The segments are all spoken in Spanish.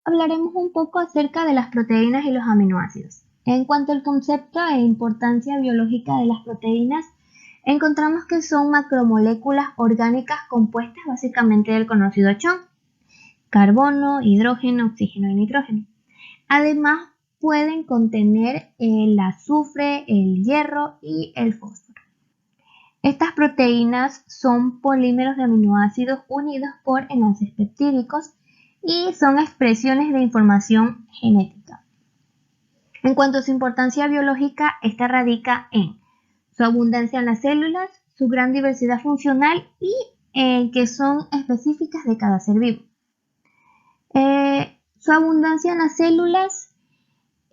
Hablaremos un poco acerca de las proteínas y los aminoácidos. En cuanto al concepto e importancia biológica de las proteínas, encontramos que son macromoléculas orgánicas compuestas básicamente del conocido chon, carbono, hidrógeno, oxígeno y nitrógeno. Además, pueden contener el azufre, el hierro y el fósforo. Estas proteínas son polímeros de aminoácidos unidos por enlaces peptídicos y son expresiones de información genética. En cuanto a su importancia biológica, esta radica en su abundancia en las células, su gran diversidad funcional y en que son específicas de cada ser vivo. Su abundancia en las células,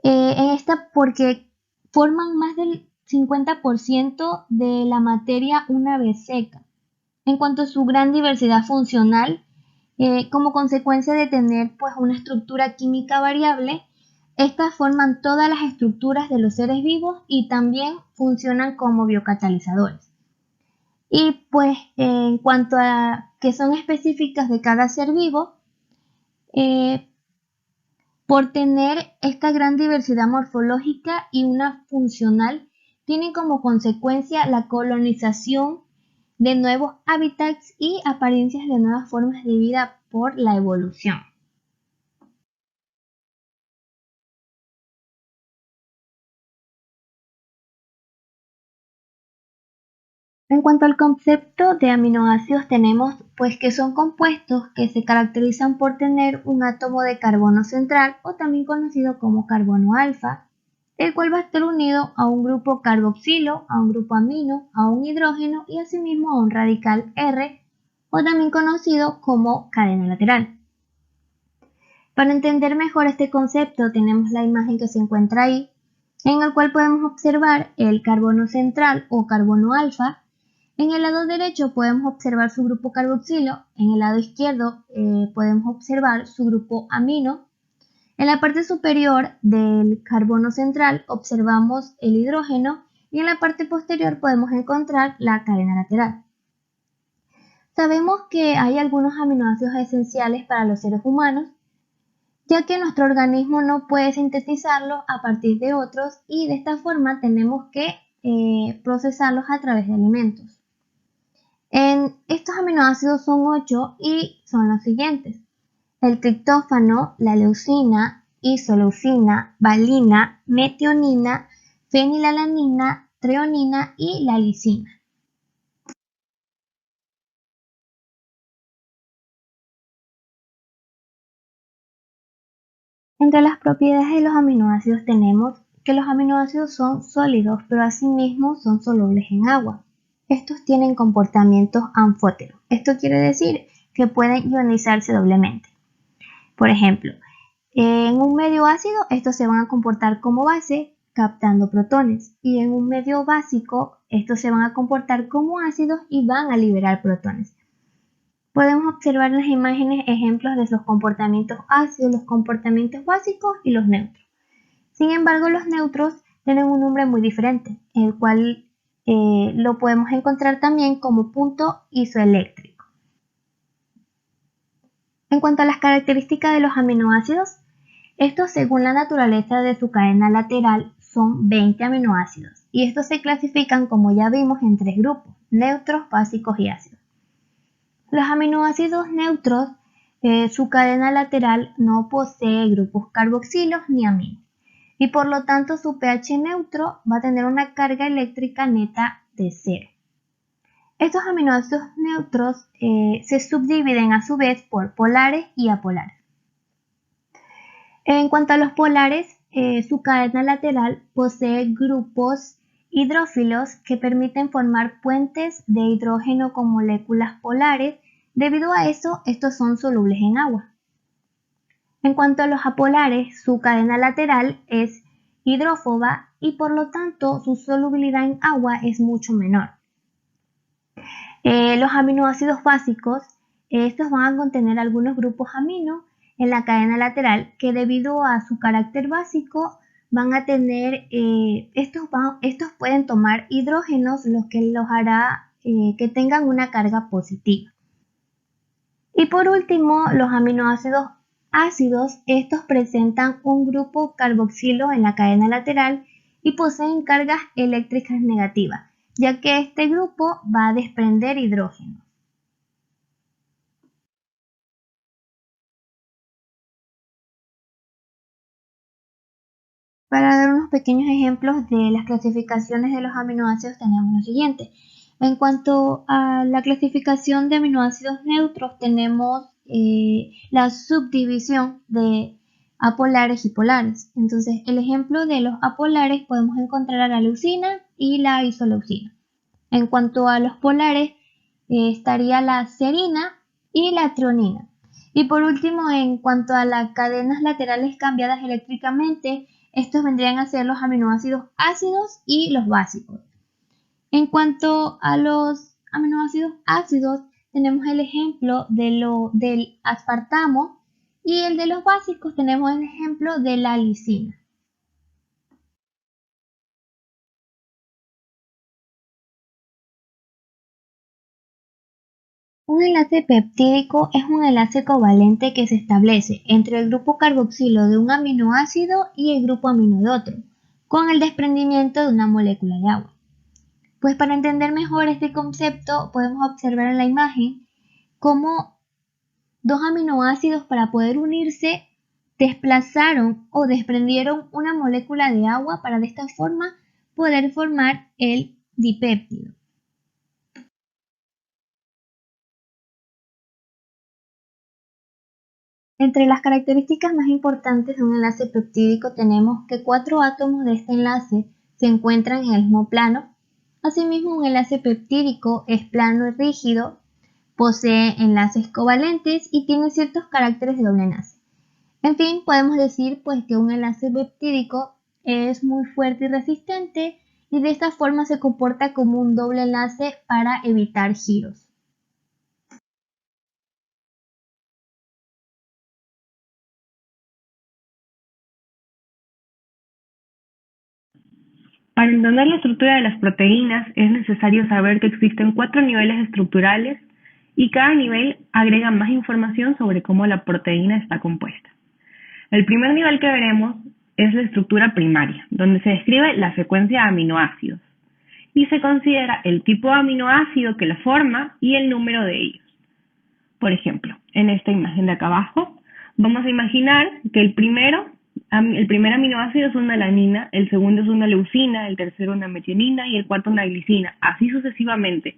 en esta porque forman más del 50% de la materia una vez seca. En cuanto a su gran diversidad funcional, como consecuencia de tener pues, una estructura química variable, estas forman todas las estructuras de los seres vivos y también funcionan como biocatalizadores. Y pues en cuanto a que son específicas de cada ser vivo, por tener esta gran diversidad morfológica y una funcional, tienen como consecuencia la colonización de nuevos hábitats y apariencias de nuevas formas de vida por la evolución. En cuanto al concepto de aminoácidos, tenemos pues que son compuestos que se caracterizan por tener un átomo de carbono central o también conocido como carbono alfa, el cual va a estar unido a un grupo carboxilo, a un grupo amino, a un hidrógeno y asimismo a un radical R o también conocido como cadena lateral. Para entender mejor este concepto tenemos la imagen que se encuentra ahí, en el cual podemos observar el carbono central o carbono alfa. En el lado derecho podemos observar su grupo carboxilo, en el lado izquierdo podemos observar su grupo amino. En la parte superior del carbono central observamos el hidrógeno y en la parte posterior podemos encontrar la cadena lateral. Sabemos que hay algunos aminoácidos esenciales para los seres humanos, ya que nuestro organismo no puede sintetizarlos a partir de otros y de esta forma tenemos que procesarlos a través de alimentos. Estos aminoácidos son 8 y son los siguientes: el triptófano, la leucina, isoleucina, valina, metionina, fenilalanina, treonina y la lisina. Entre las propiedades de los aminoácidos tenemos que los aminoácidos son sólidos, pero asimismo son solubles en agua. Estos tienen comportamientos anfóteros. Esto quiere decir que pueden ionizarse doblemente. Por ejemplo, en un medio ácido estos se van a comportar como base captando protones y en un medio básico estos se van a comportar como ácidos y van a liberar protones. Podemos observar en las imágenes ejemplos de esos comportamientos ácidos, los comportamientos básicos y los neutros. Sin embargo, los neutros tienen un nombre muy diferente, el cual lo podemos encontrar también como punto isoeléctrico. En cuanto a las características de los aminoácidos, estos, según la naturaleza de su cadena lateral, son 20 aminoácidos y estos se clasifican, como ya vimos, en 3 grupos: neutros, básicos y ácidos. Los aminoácidos neutros, su cadena lateral no posee grupos carboxilos ni aminos y por lo tanto su pH neutro va a tener una carga eléctrica neta de 0. Estos aminoácidos neutros se subdividen a su vez por polares y apolares. En cuanto a los polares, su cadena lateral posee grupos hidrófilos que permiten formar puentes de hidrógeno con moléculas polares. Debido a eso, estos son solubles en agua. En cuanto a los apolares, su cadena lateral es hidrófoba y por lo tanto su solubilidad en agua es mucho menor. Los aminoácidos básicos, estos van a contener algunos grupos amino en la cadena lateral que debido a su carácter básico van a tener, estos pueden tomar hidrógenos, lo que los hará que tengan una carga positiva. Y por último, los aminoácidos ácidos, estos presentan un grupo carboxilo en la cadena lateral y poseen cargas eléctricas negativas, ya que este grupo va a desprender hidrógeno. Para dar unos pequeños ejemplos de las clasificaciones de los aminoácidos tenemos lo siguiente. En cuanto a la clasificación de aminoácidos neutros tenemos la subdivisión de apolares y polares. Entonces, el ejemplo de los apolares podemos encontrar a la leucina y la isoleucina. En cuanto a los polares, estaría la serina y la trionina. Y por último, en cuanto a las cadenas laterales cambiadas eléctricamente, estos vendrían a ser los aminoácidos ácidos y los básicos. En cuanto a los aminoácidos ácidos, tenemos el ejemplo del aspartamo y el de los básicos tenemos el ejemplo de la lisina. Un enlace peptídico es un enlace covalente que se establece entre el grupo carboxilo de un aminoácido y el grupo amino de otro, con el desprendimiento de una molécula de agua. Pues para entender mejor este concepto podemos observar en la imagen cómo dos aminoácidos para poder unirse desplazaron o desprendieron una molécula de agua para de esta forma poder formar el dipéptido. Entre las características más importantes de un enlace peptídico tenemos que 4 átomos de este enlace se encuentran en el mismo plano. Asimismo, un enlace peptídico es plano y rígido, posee enlaces covalentes y tiene ciertos caracteres de doble enlace. En fin, podemos decir pues que un enlace peptídico es muy fuerte y resistente y de esta forma se comporta como un doble enlace para evitar giros. Para entender la estructura de las proteínas es necesario saber que existen 4 niveles estructurales y cada nivel agrega más información sobre cómo la proteína está compuesta. El primer nivel que veremos es la estructura primaria, donde se describe la secuencia de aminoácidos y se considera el tipo de aminoácido que la forma y el número de ellos. Por ejemplo, en esta imagen de acá abajo, vamos a imaginar que el primer aminoácido es una alanina, el segundo es una leucina, el tercero una metionina y el cuarto una glicina, así sucesivamente.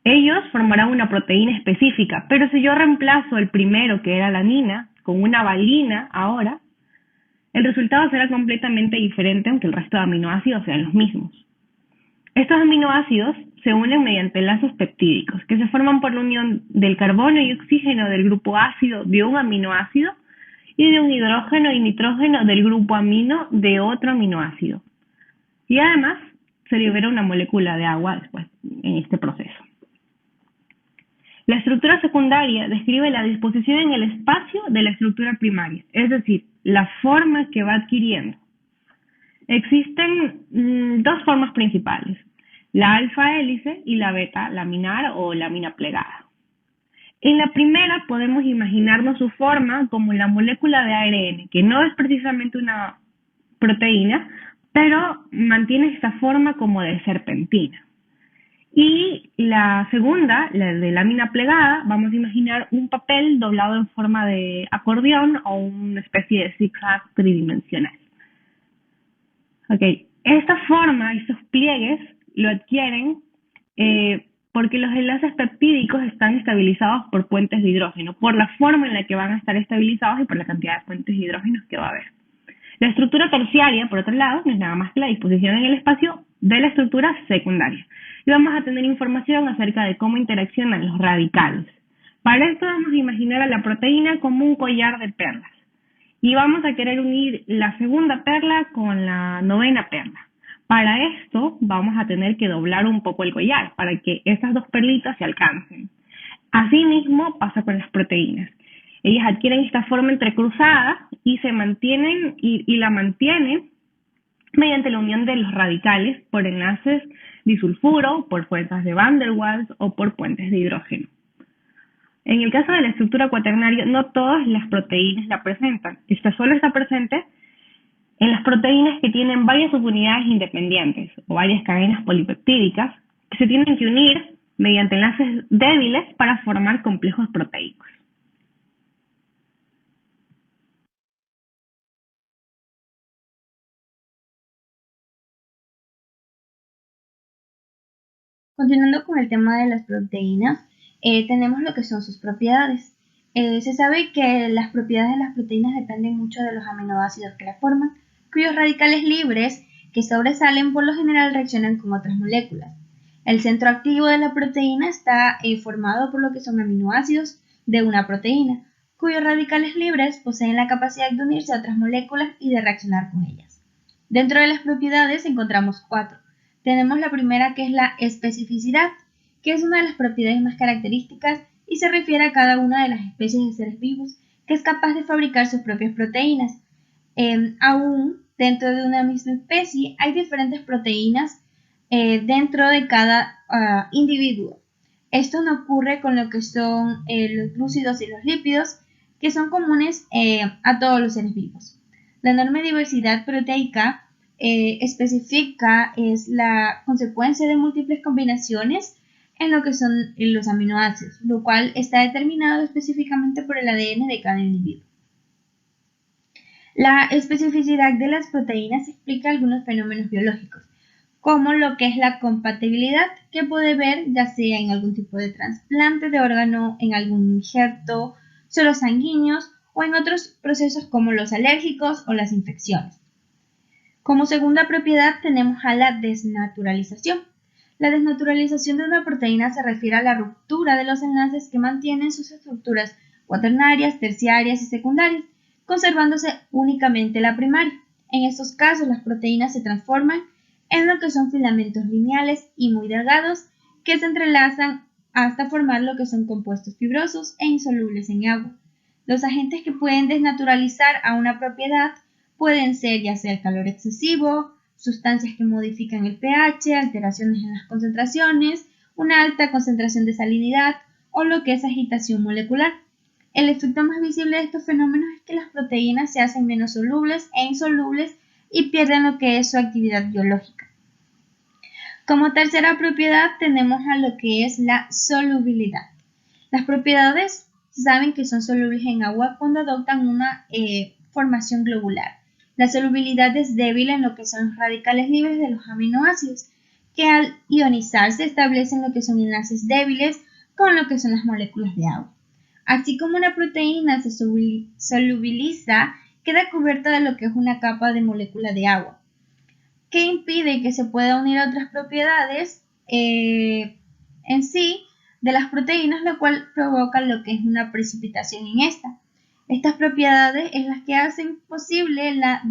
Ellos formarán una proteína específica, pero si yo reemplazo el primero, que era alanina, con una valina ahora, el resultado será completamente diferente aunque el resto de aminoácidos sean los mismos. Estos aminoácidos se unen mediante lazos peptídicos, que se forman por la unión del carbono y oxígeno del grupo ácido de un aminoácido y de un hidrógeno y nitrógeno del grupo amino de otro aminoácido. Y además se libera una molécula de agua después en este proceso. La estructura secundaria describe la disposición en el espacio de la estructura primaria, es decir, la forma que va adquiriendo. Existen dos formas principales, la alfa hélice y la beta laminar o lámina plegada. En la primera podemos imaginarnos su forma como la molécula de ARN, que no es precisamente una proteína, pero mantiene esta forma como de serpentina. Y la segunda, la de lámina plegada, vamos a imaginar un papel doblado en forma de acordeón o una especie de zigzag tridimensional. Okay. Esta forma, estos pliegues, lo adquieren porque los enlaces peptídicos están estabilizados por puentes de hidrógeno, por la forma en la que van a estar estabilizados y por la cantidad de puentes de hidrógeno que va a haber. La estructura terciaria, por otro lado, no es nada más que la disposición en el espacio de la estructura secundaria. Y vamos a tener información acerca de cómo interaccionan los radicales. Para esto vamos a imaginar a la proteína como un collar de perlas. Y vamos a querer unir la segunda perla con la novena perla. Para esto vamos a tener que doblar un poco el collar para que estas dos perlitas se alcancen. Asimismo pasa con las proteínas. Ellas adquieren esta forma entrecruzada y se mantienen y la mantienen mediante la unión de los radicales por enlaces disulfuro, por fuerzas de Van der Waals o por puentes de hidrógeno. En el caso de la estructura cuaternaria, no todas las proteínas la presentan. Esta solo está presente en las proteínas que tienen varias subunidades independientes o varias cadenas polipeptídicas que se tienen que unir mediante enlaces débiles para formar complejos proteicos. Continuando con el tema de las proteínas, tenemos lo que son sus propiedades. Se sabe que las propiedades de las proteínas dependen mucho de los aminoácidos que las forman, cuyos radicales libres que sobresalen por lo general reaccionan con otras moléculas. El centro activo de la proteína está formado por lo que son aminoácidos de una proteína, cuyos radicales libres poseen la capacidad de unirse a otras moléculas y de reaccionar con ellas. Dentro de las propiedades encontramos 4. Tenemos la primera, que es la especificidad, que es una de las propiedades más características y se refiere a cada una de las especies de seres vivos que es capaz de fabricar sus propias proteínas. Aún dentro de una misma especie hay diferentes proteínas dentro de cada individuo. Esto no ocurre con lo que son los glúcidos y los lípidos, que son comunes a todos los seres vivos. La enorme diversidad proteica especifica es la consecuencia de múltiples combinaciones en lo que son los aminoácidos, lo cual está determinado específicamente por el ADN de cada individuo. La especificidad de las proteínas explica algunos fenómenos biológicos, como lo que es la compatibilidad, que puede ver ya sea en algún tipo de trasplante de órgano, en algún injerto, sueros sanguíneos o en otros procesos como los alérgicos o las infecciones. Como segunda propiedad tenemos a la desnaturalización. La desnaturalización de una proteína se refiere a la ruptura de los enlaces que mantienen sus estructuras cuaternarias, terciarias y secundarias, conservándose únicamente la primaria. En estos casos, las proteínas se transforman en lo que son filamentos lineales y muy delgados que se entrelazan hasta formar lo que son compuestos fibrosos e insolubles en agua. Los agentes que pueden desnaturalizar a una propiedad pueden ser ya sea el calor excesivo, sustancias que modifican el pH, alteraciones en las concentraciones, una alta concentración de salinidad o lo que es agitación molecular. El efecto más visible de estos fenómenos es que las proteínas se hacen menos solubles e insolubles y pierden lo que es su actividad biológica. Como tercera propiedad tenemos a lo que es la solubilidad. Las propiedades saben que son solubles en agua cuando adoptan una formación globular. La solubilidad es débil en lo que son los radicales libres de los aminoácidos, que al ionizarse establecen lo que son enlaces débiles con lo que son las moléculas de agua. Así como una proteína se solubiliza, queda cubierta de lo que es una capa de molécula de agua, que impide que se pueda unir a otras propiedades en sí de las proteínas, lo cual provoca lo que es una precipitación en esta. Estas propiedades es las que hacen posible la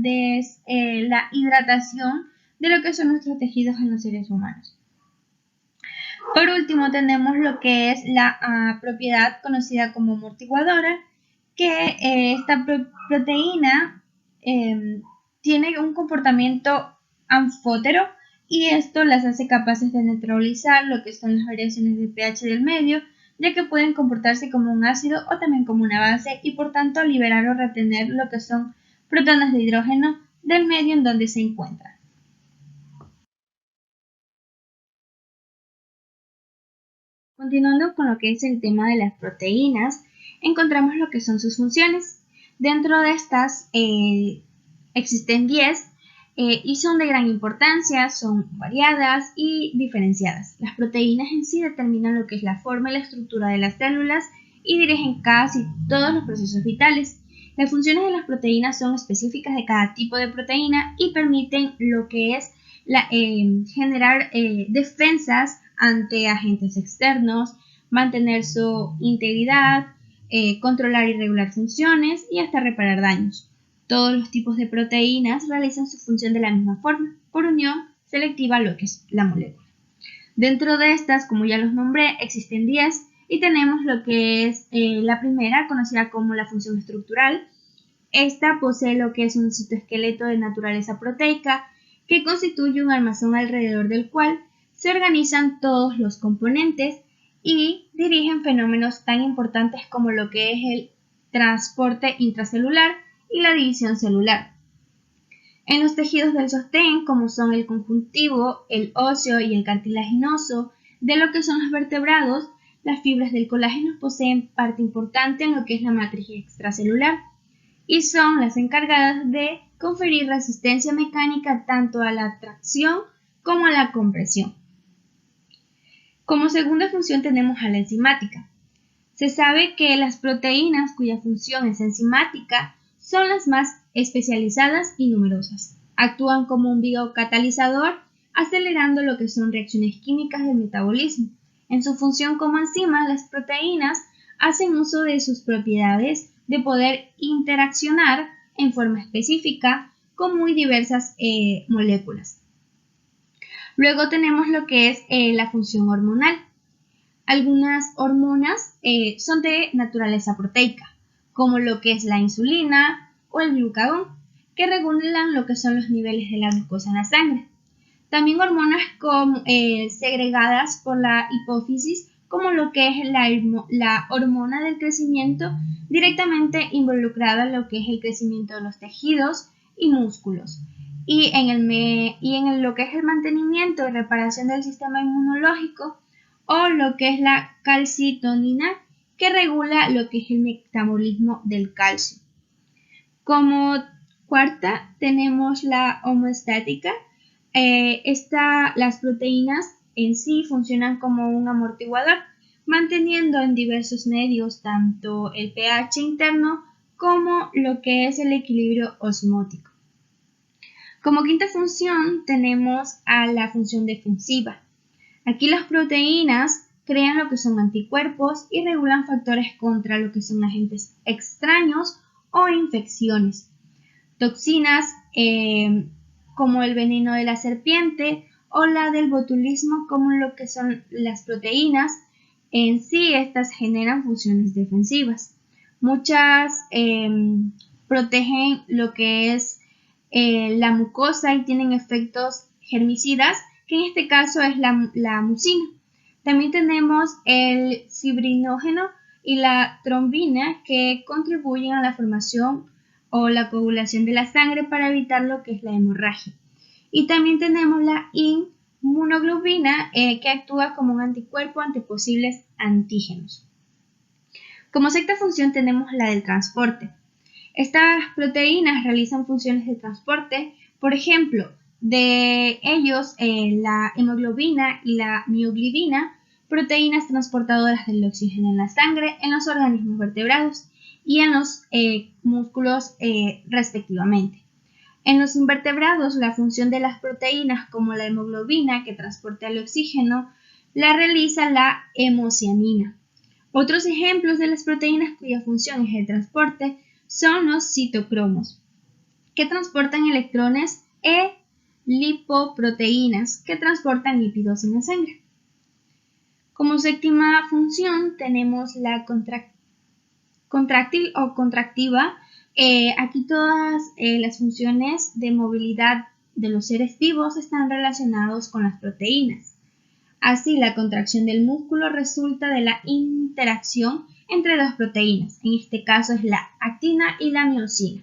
hidratación de lo que son nuestros tejidos en los seres humanos. Por último tenemos lo que es la propiedad conocida como amortiguadora, que esta proteína tiene un comportamiento anfótero y esto las hace capaces de neutralizar lo que son las variaciones de pH del medio, ya que pueden comportarse como un ácido o también como una base y por tanto liberar o retener lo que son protones de hidrógeno del medio en donde se encuentran. Continuando con lo que es el tema de las proteínas, encontramos lo que son sus funciones. Dentro de estas existen 10 y son de gran importancia, son variadas y diferenciadas. Las proteínas en sí determinan lo que es la forma y la estructura de las células y dirigen casi todos los procesos vitales. Las funciones de las proteínas son específicas de cada tipo de proteína y permiten lo que es generar defensas ante agentes externos, mantener su integridad, controlar y regular funciones y hasta reparar daños. Todos los tipos de proteínas realizan su función de la misma forma, por unión selectiva a lo que es la molécula. Dentro de estas, como ya los nombré, existen 10 y tenemos lo que es la primera, conocida como la función estructural. Esta posee lo que es un citoesqueleto de naturaleza proteica que constituye un almacén alrededor del cual se organizan todos los componentes y dirigen fenómenos tan importantes como lo que es el transporte intracelular y la división celular. En los tejidos del sostén, como son el conjuntivo, el óseo y el cartilaginoso, de lo que son los vertebrados, las fibras del colágeno poseen parte importante en lo que es la matriz extracelular y son las encargadas de conferir resistencia mecánica tanto a la tracción como a la compresión. Como segunda función tenemos a la enzimática. Se sabe que las proteínas cuya función es enzimática son las más especializadas y numerosas. Actúan como un biocatalizador, acelerando lo que son reacciones químicas del metabolismo. En su función como enzimas, las proteínas hacen uso de sus propiedades de poder interaccionar en forma específica con muy diversas moléculas. Luego tenemos lo que es la función hormonal. Algunas hormonas son de naturaleza proteica, como lo que es la insulina o el glucagón, que regulan lo que son los niveles de la glucosa en la sangre. También hormonas segregadas por la hipófisis, como lo que es la hormona del crecimiento, directamente involucrada en lo que es el crecimiento de los tejidos y músculos. Y en lo que es el mantenimiento y reparación del sistema inmunológico, o lo que es la calcitonina, que regula lo que es el metabolismo del calcio. Como cuarta tenemos la homeostática. Las proteínas en sí funcionan como un amortiguador, manteniendo en diversos medios tanto el pH interno como lo que es el equilibrio osmótico. Como quinta función tenemos a la función defensiva. Aquí las proteínas crean lo que son anticuerpos y regulan factores contra lo que son agentes extraños o infecciones. Toxinas como el veneno de la serpiente o la del botulismo, como lo que son las proteínas. En sí, estas generan funciones defensivas. Muchas protegen lo que es la mucosa y tienen efectos germicidas, que en este caso es la mucina. También tenemos el fibrinógeno y la trombina, que contribuyen a la formación o la coagulación de la sangre para evitar lo que es la hemorragia. Y también tenemos la inmunoglobulina, que actúa como un anticuerpo ante posibles antígenos. Como sexta función tenemos la del transporte. Estas proteínas realizan funciones de transporte, por ejemplo, de ellos la hemoglobina y la mioglobina, proteínas transportadoras del oxígeno en la sangre, en los organismos vertebrados y en los músculos respectivamente. En los invertebrados, la función de las proteínas como la hemoglobina, que transporta el oxígeno, la realiza la hemocianina. Otros ejemplos de las proteínas cuya función es el transporte son los citocromos, que transportan electrones, e lipoproteínas, que transportan lípidos en la sangre. Como séptima función tenemos la contráctil o contractiva. Aquí todas las funciones de movilidad de los seres vivos están relacionados con las proteínas. Así, la contracción del músculo resulta de la interacción entre dos proteínas, en este caso es la actina y la miosina.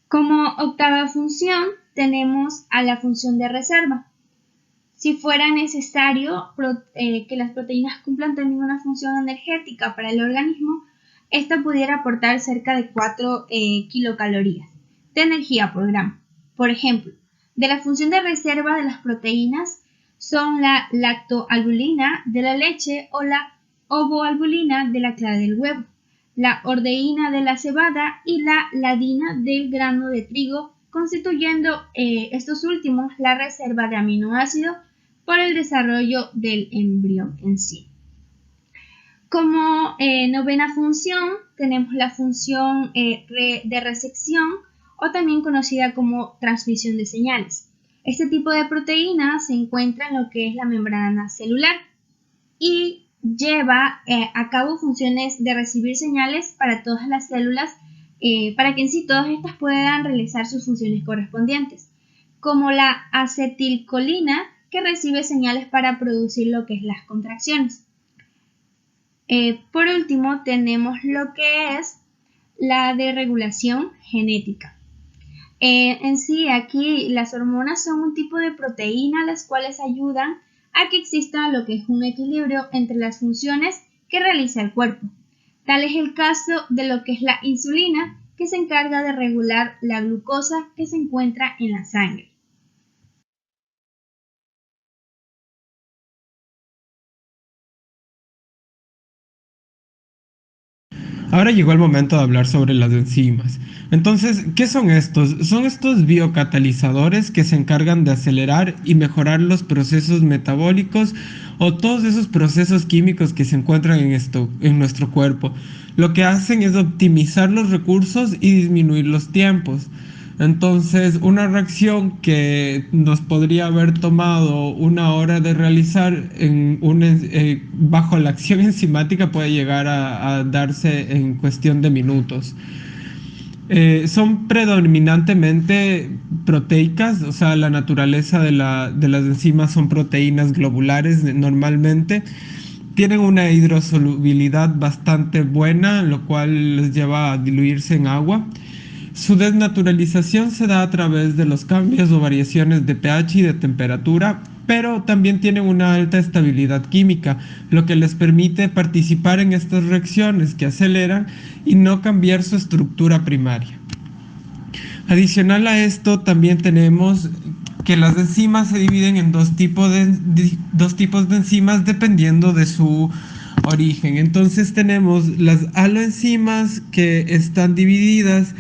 Como octava función tenemos a la función de reserva. Si fuera necesario que las proteínas cumplan también una función energética para el organismo, esta pudiera aportar cerca de 4 kilocalorías de energía por gramo. Por ejemplo, de la función de reserva de las proteínas son la lactoalbulina de la leche o la ovoalbulina de la clara del huevo, la ordeína de la cebada y la ladina del grano de trigo, constituyendo estos últimos la reserva de aminoácidos por el desarrollo del embrión en sí. Como novena función tenemos la función de recepción, o también conocida como transmisión de señales. Este tipo de proteína se encuentra en lo que es la membrana celular y lleva a cabo funciones de recibir señales para todas las células, para que en sí todas estas puedan realizar sus funciones correspondientes, como la acetilcolina, que recibe señales para producir lo que es las contracciones. Por último, tenemos lo que es la desregulación genética. En sí, aquí las hormonas son un tipo de proteína las cuales ayudan a que exista lo que es un equilibrio entre las funciones que realiza el cuerpo. Tal es el caso de lo que es la insulina, que se encarga de regular la glucosa que se encuentra en la sangre. Ahora llegó el momento de hablar sobre las enzimas. Entonces, ¿qué son estos? Son estos biocatalizadores que se encargan de acelerar y mejorar los procesos metabólicos o todos esos procesos químicos que se encuentran en nuestro cuerpo. Lo que hacen es optimizar los recursos y disminuir los tiempos. Entonces, una reacción que nos podría haber tomado una hora de realizar bajo la acción enzimática puede llegar a darse en cuestión de minutos. Son predominantemente proteicas, o sea, la naturaleza de las enzimas son proteínas globulares normalmente. Tienen una hidrosolubilidad bastante buena, lo cual les lleva a diluirse en agua. Su desnaturalización se da a través de los cambios o variaciones de pH y de temperatura, pero también tienen una alta estabilidad química, lo que les permite participar en estas reacciones que aceleran y no cambiar su estructura primaria. Adicional a esto, también tenemos que las enzimas se dividen en dos tipos de enzimas dependiendo de su origen. Entonces tenemos las aloenzimas que están divididas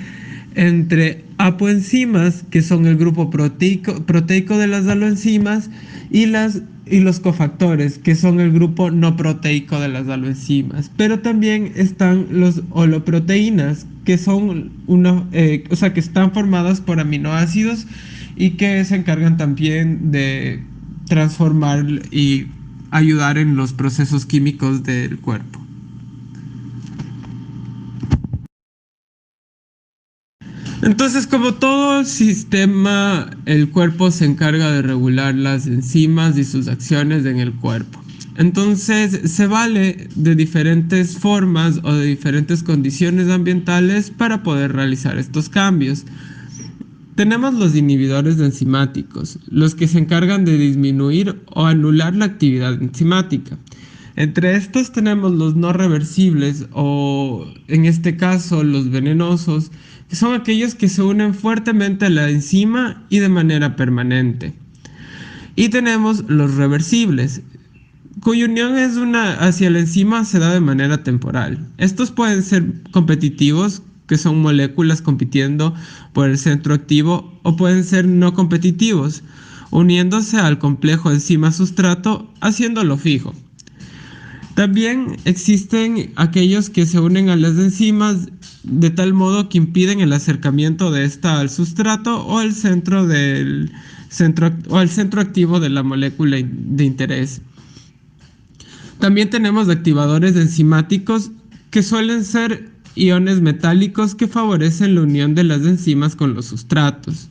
entre apoenzimas, que son el grupo proteico de las aloenzimas, y los cofactores, que son el grupo no proteico de las aloenzimas. Pero también están los holoproteínas, que son que están formadas por aminoácidos y que se encargan también de transformar y ayudar en los procesos químicos del cuerpo. Entonces, como todo sistema, el cuerpo se encarga de regular las enzimas y sus acciones en el cuerpo. Entonces, se vale de diferentes formas o de diferentes condiciones ambientales para poder realizar estos cambios. Tenemos los inhibidores enzimáticos, los que se encargan de disminuir o anular la actividad enzimática. Entre estos tenemos los no reversibles o, en este caso, los venenosos, que son aquellos que se unen fuertemente a la enzima y de manera permanente. Y tenemos los reversibles, cuya unión hacia la enzima se da de manera temporal. Estos pueden ser competitivos, que son moléculas compitiendo por el centro activo, o pueden ser no competitivos, uniéndose al complejo enzima-sustrato, haciéndolo fijo. También existen aquellos que se unen a las enzimas de tal modo que impiden el acercamiento de esta al sustrato o al centro activo de la molécula de interés. También tenemos activadores enzimáticos que suelen ser iones metálicos que favorecen la unión de las enzimas con los sustratos.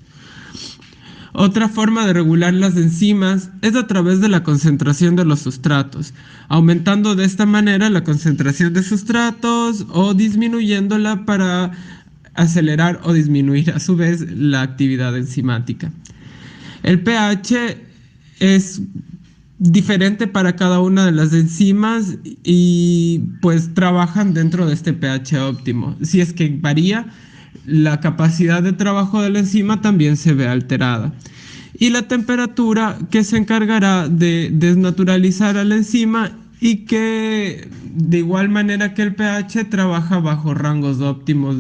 Otra forma de regular las enzimas es a través de la concentración de los sustratos, aumentando de esta manera la concentración de sustratos o disminuyéndola para acelerar o disminuir a su vez la actividad enzimática. El pH es diferente para cada una de las enzimas y pues trabajan dentro de este pH óptimo. Si es que varía, la capacidad de trabajo de la enzima también se ve alterada. Y la temperatura, que se encargará de desnaturalizar a la enzima y que de igual manera que el pH trabaja bajo rangos óptimos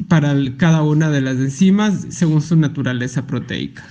para cada una de las enzimas según su naturaleza proteica.